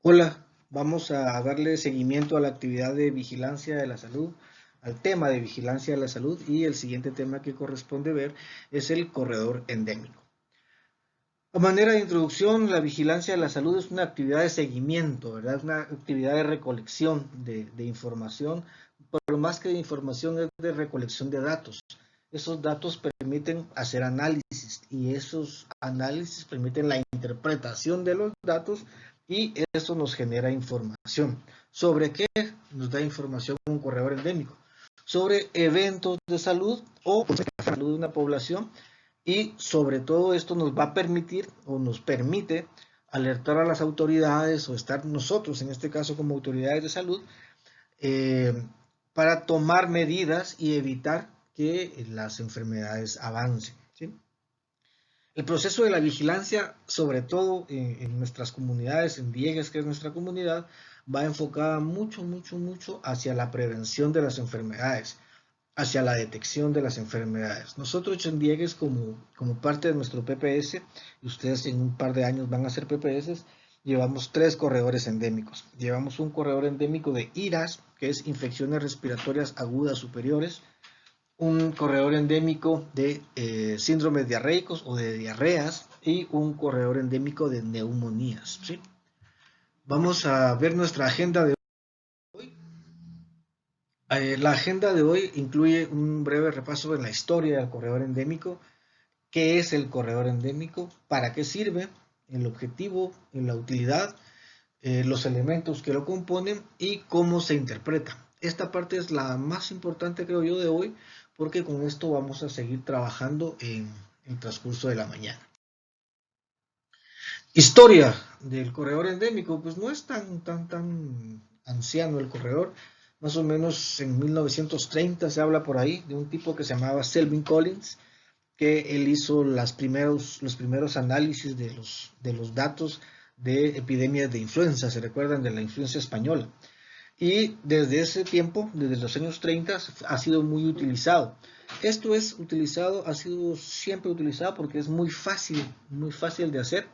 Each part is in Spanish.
Hola, vamos a darle seguimiento a la actividad de vigilancia de la salud, al tema de vigilancia de la salud, y el siguiente tema que corresponde ver es el corredor endémico. A manera de introducción, la vigilancia de la salud es una actividad de seguimiento, ¿verdad? Es una actividad de recolección de información, pero más que de información es de recolección de datos. Esos datos permiten hacer análisis y esos análisis permiten la interpretación de los datos y eso nos genera información. ¿Sobre qué nos da información un corredor endémico? Sobre eventos de salud o la salud de una población, y sobre todo esto nos va a permitir o nos permite alertar a las autoridades o estar nosotros, en este caso como autoridades de salud, eh, para tomar medidas y evitar que las enfermedades avancen, ¿sí? El proceso de la vigilancia, sobre todo en nuestras comunidades, en Diegues, que es nuestra comunidad, va enfocada mucho hacia la prevención de las enfermedades, hacia la detección de las enfermedades. Nosotros en Diegues, como parte de nuestro PPS, y ustedes en un par de años van a ser PPS, llevamos 3 corredores endémicos. Llevamos un corredor endémico de IRAS, que es infecciones respiratorias agudas superiores, un corredor endémico de síndromes diarreicos o de diarreas y un corredor endémico de neumonías, ¿sí? Vamos a ver nuestra agenda de hoy. La agenda de hoy incluye un breve repaso en la historia del corredor endémico, qué es el corredor endémico, para qué sirve, el objetivo, la utilidad, los elementos que lo componen y cómo se interpreta. Esta parte es la más importante, creo yo, de hoy, porque con esto vamos a seguir trabajando en el transcurso de la mañana. Historia del corredor endémico, pues no es tan anciano el corredor. Más o menos en 1930 se habla por ahí de un tipo que se llamaba Selwyn Collins, que él hizo los primeros análisis de los datos de epidemias de influenza, se recuerdan de la influenza española. Y desde ese tiempo, desde los años 30, ha sido muy utilizado. Esto es utilizado, ha sido siempre utilizado porque es muy fácil de hacer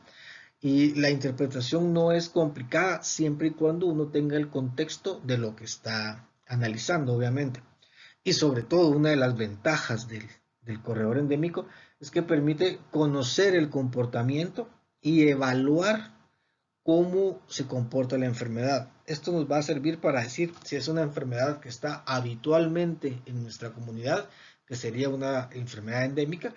y la interpretación no es complicada siempre y cuando uno tenga el contexto de lo que está analizando, obviamente. Y sobre todo, una de las ventajas del corredor endémico es que permite conocer el comportamiento y evaluar cómo se comporta la enfermedad. Esto nos va a servir para decir si es una enfermedad que está habitualmente en nuestra comunidad, que sería una enfermedad endémica,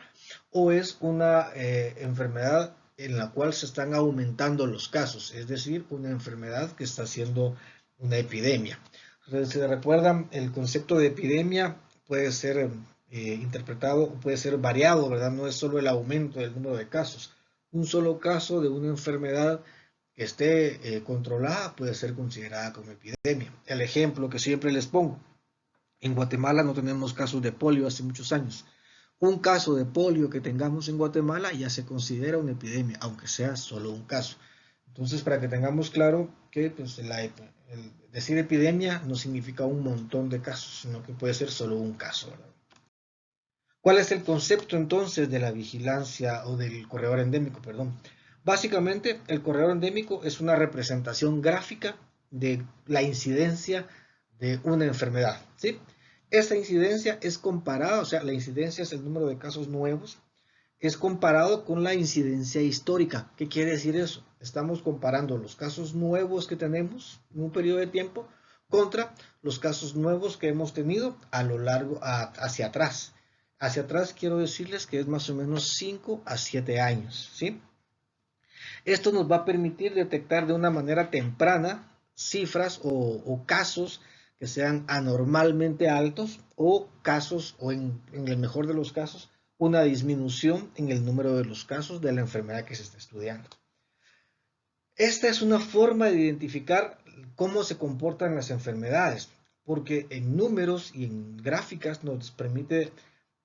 o es una enfermedad en la cual se están aumentando los casos, es decir, una enfermedad que está siendo una epidemia. Entonces, si recuerdan, el concepto de epidemia puede ser interpretado, puede ser variado, ¿verdad? No es solo el aumento del número de casos. Un solo caso de una enfermedad que esté controlada puede ser considerada como epidemia. El ejemplo que siempre les pongo, en Guatemala no tenemos casos de polio hace muchos años. Un caso de polio que tengamos en Guatemala ya se considera una epidemia, aunque sea solo un caso. Entonces, para que tengamos claro que pues, el decir epidemia no significa un montón de casos, sino que puede ser solo un caso, ¿verdad? ¿Cuál es el concepto entonces de la vigilancia o del corredor endémico? Perdón. Básicamente, el corredor endémico es una representación gráfica de la incidencia de una enfermedad, ¿sí? Esta incidencia es comparada, o sea, la incidencia es el número de casos nuevos, es comparado con la incidencia histórica. ¿Qué quiere decir eso? Estamos comparando los casos nuevos que tenemos en un periodo de tiempo contra los casos nuevos que hemos tenido a lo largo, hacia atrás. Hacia atrás quiero decirles que es más o menos 5 a 7 años, ¿sí? Esto nos va a permitir detectar de una manera temprana cifras o casos que sean anormalmente altos o casos, o en el mejor de los casos, una disminución en el número de los casos de la enfermedad que se está estudiando. Esta es una forma de identificar cómo se comportan las enfermedades, porque en números y en gráficas nos permite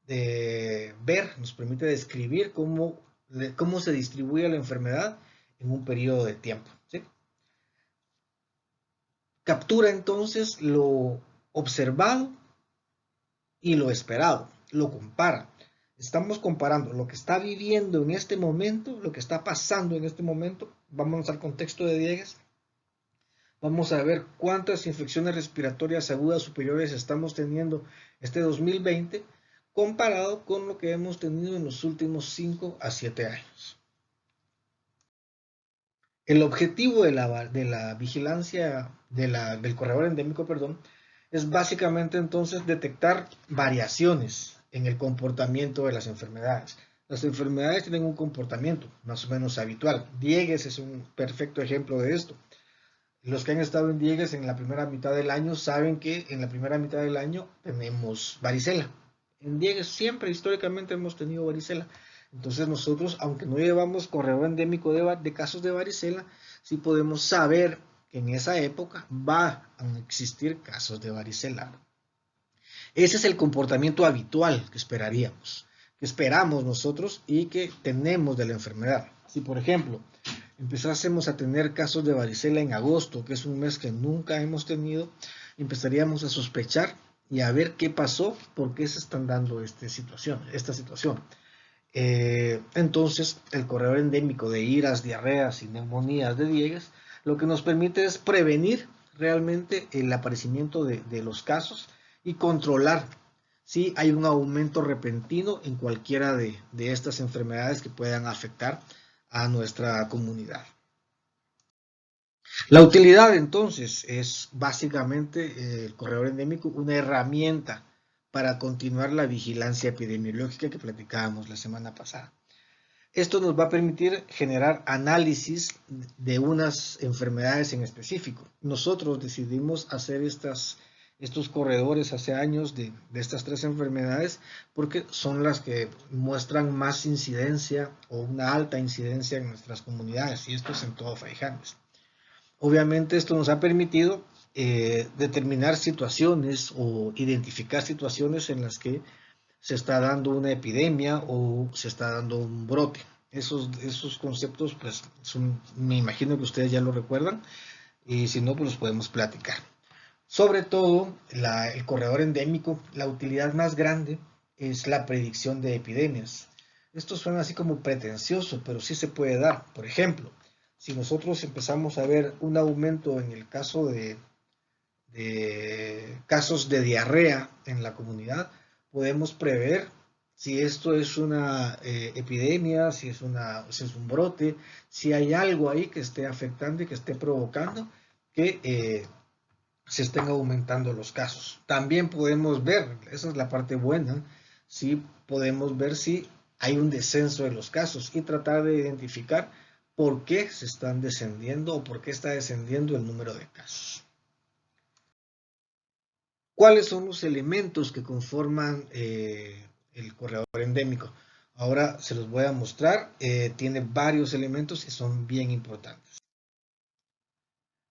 ver, nos permite describir cómo se distribuye la enfermedad en un periodo de tiempo, ¿sí? Captura entonces lo observado y lo esperado, lo compara. Estamos comparando lo que está viviendo en este momento, lo que está pasando en este momento. Vamos al contexto de Diegues. Vamos a ver cuántas infecciones respiratorias agudas superiores estamos teniendo este 2020 comparado con lo que hemos tenido en los últimos 5 a 7 años. El objetivo de la vigilancia del corredor endémico, perdón, es básicamente entonces detectar variaciones en el comportamiento de las enfermedades. Las enfermedades tienen un comportamiento más o menos habitual. Diegues es un perfecto ejemplo de esto. Los que han estado en Diegues en la primera mitad del año saben que en la primera mitad del año tenemos varicela. En Diegues siempre históricamente hemos tenido varicela. Entonces nosotros, aunque no llevamos correo endémico de casos de varicela, sí podemos saber que en esa época va a existir casos de varicela. Ese es el comportamiento habitual que esperaríamos, que esperamos nosotros y que tenemos de la enfermedad. Si por ejemplo empezásemos a tener casos de varicela en agosto, que es un mes que nunca hemos tenido, empezaríamos a sospechar y a ver qué pasó, por qué se están dando esta situación. Entonces, el corredor endémico de iras, diarreas y neumonías de Diegues lo que nos permite es prevenir realmente el aparecimiento de los casos y controlar si hay un aumento repentino en cualquiera de estas enfermedades que puedan afectar a nuestra comunidad. La utilidad entonces es básicamente el corredor endémico una herramienta para continuar la vigilancia epidemiológica que platicábamos la semana pasada. Esto nos va a permitir generar análisis de unas enfermedades en específico. Nosotros decidimos hacer estos corredores hace años de estas 3 enfermedades porque son las que muestran más incidencia o una alta incidencia en nuestras comunidades, y esto es en todo Fraijanes. Obviamente esto nos ha permitido determinar situaciones o identificar situaciones en las que se está dando una epidemia o se está dando un brote. Esos conceptos, pues, me imagino que ustedes ya lo recuerdan, y si no, pues los podemos platicar. Sobre todo, el corredor endémico, la utilidad más grande es la predicción de epidemias. Esto suena así como pretencioso, pero sí se puede dar. Por ejemplo, si nosotros empezamos a ver un aumento en el caso de casos de diarrea en la comunidad, podemos prever si esto es una epidemia, si es un brote, si hay algo ahí que esté afectando y que esté provocando que se estén aumentando los casos. También podemos ver, esa es la parte buena, si podemos ver si hay un descenso de los casos y tratar de identificar por qué se están descendiendo o por qué está descendiendo el número de casos. ¿Cuáles son los elementos que conforman el corredor endémico? Ahora se los voy a mostrar. Tiene varios elementos y son bien importantes.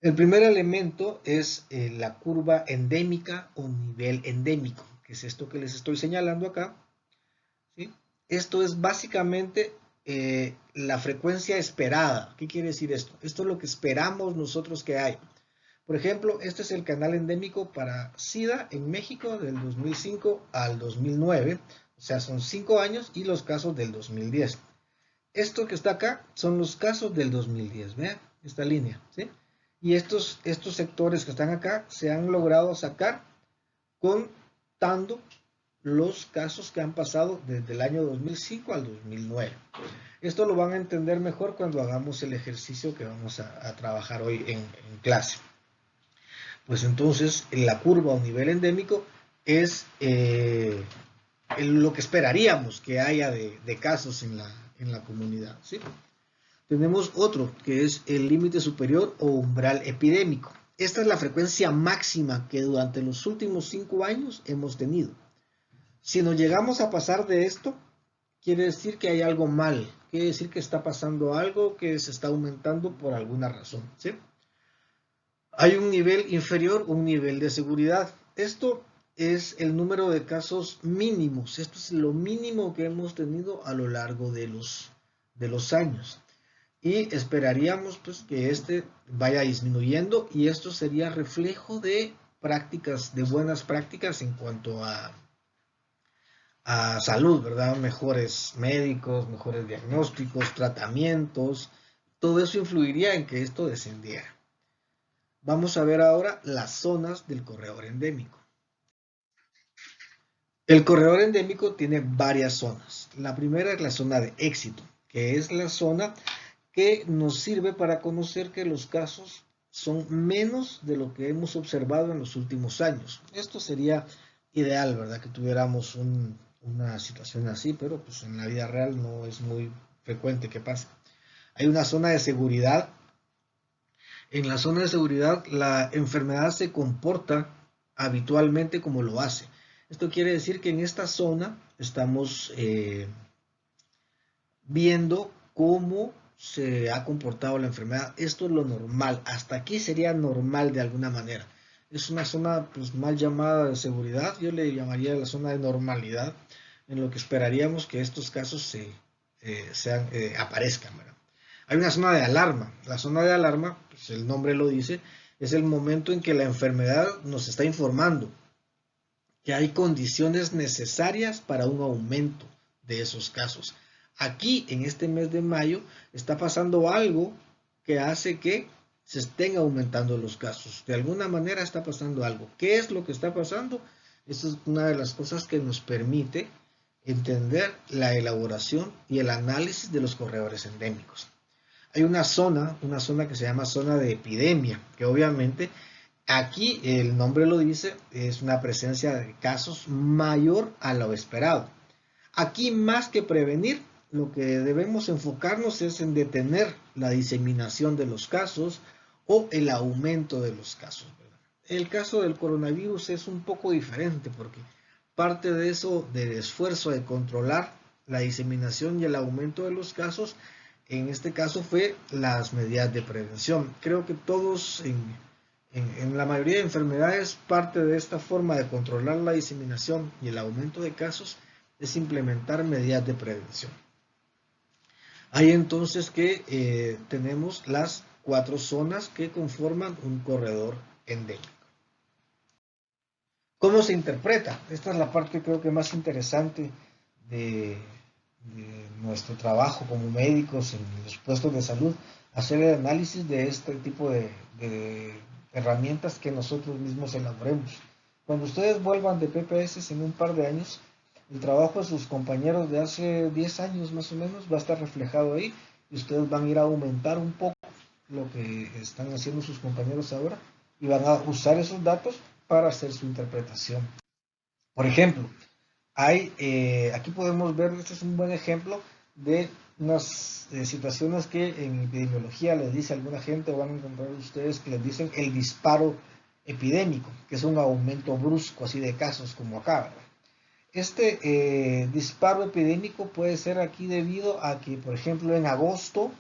El primer elemento es la curva endémica o nivel endémico, que es esto que les estoy señalando acá, ¿sí? Esto es básicamente la frecuencia esperada. ¿Qué quiere decir esto? Esto es lo que esperamos nosotros que haya. Por ejemplo, este es el canal endémico para SIDA en México del 2005 al 2009, o sea, son 5 años, y los casos del 2010. Esto que está acá son los casos del 2010, vean esta línea, ¿sí? Y estos sectores que están acá se han logrado sacar contando los casos que han pasado desde el año 2005 al 2009. Esto lo van a entender mejor cuando hagamos el ejercicio que vamos a trabajar hoy en clase. Pues entonces la curva o nivel endémico es lo que esperaríamos que haya de casos en la comunidad, ¿sí? Tenemos otro que es el límite superior o umbral epidémico. Esta es la frecuencia máxima que durante los últimos 5 años hemos tenido. Si nos llegamos a pasar de esto, quiere decir que hay algo mal, quiere decir que está pasando algo, que se está aumentando por alguna razón, ¿sí? Hay un nivel inferior, un nivel de seguridad. Esto es el número de casos mínimos. Esto es lo mínimo que hemos tenido a lo largo de los años. Y esperaríamos pues que este vaya disminuyendo, y esto sería reflejo de prácticas, de buenas prácticas en cuanto a salud, ¿verdad? Mejores médicos, mejores diagnósticos, tratamientos. Todo eso influiría en que esto descendiera. Vamos a ver ahora las zonas del corredor endémico. El corredor endémico tiene varias zonas. La primera es la zona de éxito, que es la zona que nos sirve para conocer que los casos son menos de lo que hemos observado en los últimos años. Esto sería ideal, ¿verdad? Que tuviéramos una situación así, pero pues en la vida real no es muy frecuente que pase. Hay una zona de seguridad. En la zona de seguridad la enfermedad se comporta habitualmente como lo hace. Esto quiere decir que en esta zona estamos viendo cómo se ha comportado la enfermedad. Esto es lo normal. Hasta aquí sería normal de alguna manera. Es una zona pues, mal llamada de seguridad. Yo le llamaría la zona de normalidad, en lo que esperaríamos que estos casos aparezcan, ¿verdad? Hay una zona de alarma. La zona de alarma, pues el nombre lo dice, es el momento en que la enfermedad nos está informando que hay condiciones necesarias para un aumento de esos casos. Aquí, en este mes de mayo, está pasando algo que hace que se estén aumentando los casos. De alguna manera está pasando algo. ¿Qué es lo que está pasando? Esta es una de las cosas que nos permite entender la elaboración y el análisis de los corredores endémicos. Hay una zona que se llama zona de epidemia, que obviamente aquí el nombre lo dice, es una presencia de casos mayor a lo esperado. Aquí más que prevenir, lo que debemos enfocarnos es en detener la diseminación de los casos o el aumento de los casos, ¿verdad? El caso del coronavirus es un poco diferente porque parte de eso, del esfuerzo de controlar la diseminación y el aumento de los casos, en este caso fue las medidas de prevención. Creo que todos en la mayoría de enfermedades, parte de esta forma de controlar la diseminación y el aumento de casos es implementar medidas de prevención. Hay entonces que tenemos las 4 zonas que conforman un corredor endémico. ¿Cómo se interpreta? Esta es la parte creo que más interesante de nuestro trabajo como médicos en los puestos de salud, hacer el análisis de este tipo de herramientas que nosotros mismos elaboremos. Cuando ustedes vuelvan de PPS en un par de años, el trabajo de sus compañeros de hace 10 años más o menos va a estar reflejado ahí y ustedes van a ir a aumentar un poco lo que están haciendo sus compañeros ahora y van a usar esos datos para hacer su interpretación. Por ejemplo, aquí podemos ver, este es un buen ejemplo de unas situaciones que en epidemiología les dice alguna gente, o van a encontrar ustedes que les dicen el disparo epidémico, que es un aumento brusco así de casos como acá, ¿verdad? Este disparo epidémico puede ser aquí debido a que, por ejemplo, en agosto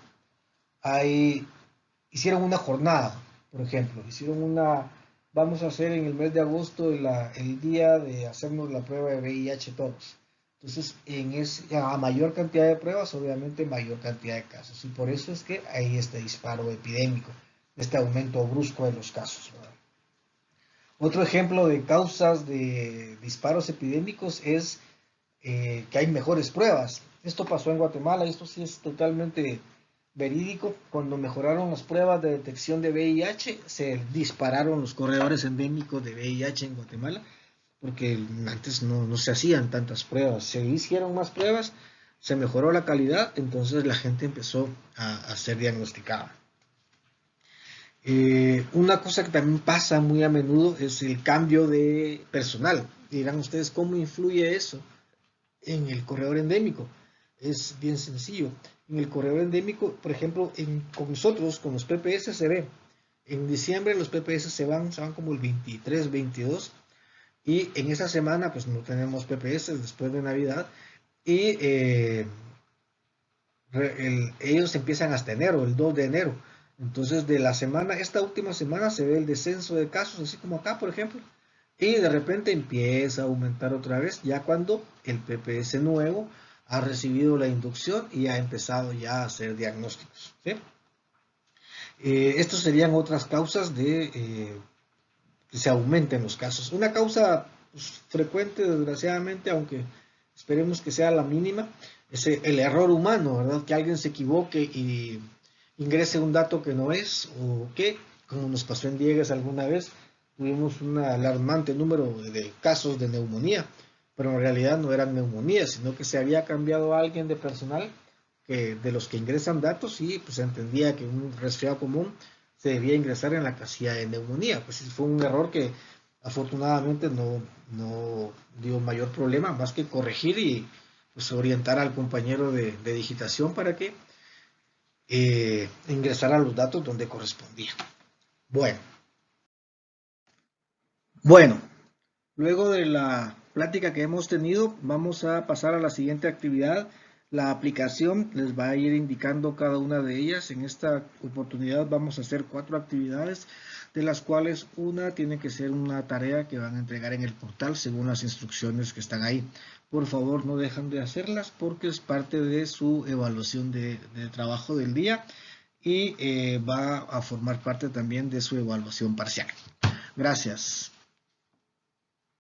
hicieron una jornada, por ejemplo, vamos a hacer en el mes de agosto el día de hacernos la prueba de VIH todos. Entonces, a mayor cantidad de pruebas, obviamente mayor cantidad de casos. Y por eso es que hay este disparo epidémico, este aumento brusco de los casos, ¿verdad? Otro ejemplo de causas de disparos epidémicos es que hay mejores pruebas. Esto pasó en Guatemala y esto sí es totalmente verídico. Cuando mejoraron las pruebas de detección de VIH, se dispararon los corredores endémicos de VIH en Guatemala, porque antes no se hacían tantas pruebas. Se hicieron más pruebas, se mejoró la calidad, entonces la gente empezó a ser diagnosticada. Una cosa que también pasa muy a menudo es el cambio de personal. Dirán ustedes, ¿cómo influye eso en el corredor endémico? Es bien sencillo. En el corredor endémico, por ejemplo, con nosotros, con los PPS se ve. En diciembre los PPS se van como el 23, 22. Y en esa semana, pues no tenemos PPS después de Navidad. Y ellos empiezan hasta enero, el 2 de enero. Entonces, esta última semana se ve el descenso de casos, así como acá, por ejemplo. Y de repente empieza a aumentar otra vez, ya cuando el PPS nuevo ha recibido la inducción y ha empezado ya a hacer diagnósticos, ¿sí? Estas serían otras causas de que se aumenten los casos. Una causa pues, frecuente, desgraciadamente, aunque esperemos que sea la mínima, es el error humano, ¿verdad? Que alguien se equivoque y ingrese un dato que no es, o que como nos pasó en Diegues alguna vez, tuvimos un alarmante número de casos de neumonía, pero en realidad no eran neumonías, sino que se había cambiado a alguien de personal que de los que ingresan datos y pues se entendía que un resfriado común se debía ingresar en la casilla de neumonía. Pues fue un error que afortunadamente no dio mayor problema, más que corregir y pues orientar al compañero de digitación para que ingresara los datos donde correspondía. Bueno, bueno, luego de la plática que hemos tenido, vamos a pasar a la siguiente actividad. La aplicación les va a ir indicando cada una de ellas. En esta oportunidad vamos a hacer 4 actividades, de las cuales una tiene que ser una tarea que van a entregar en el portal según las instrucciones que están ahí. Por favor, no dejen de hacerlas porque es parte de su evaluación de trabajo del día y va a formar parte también de su evaluación parcial. Gracias.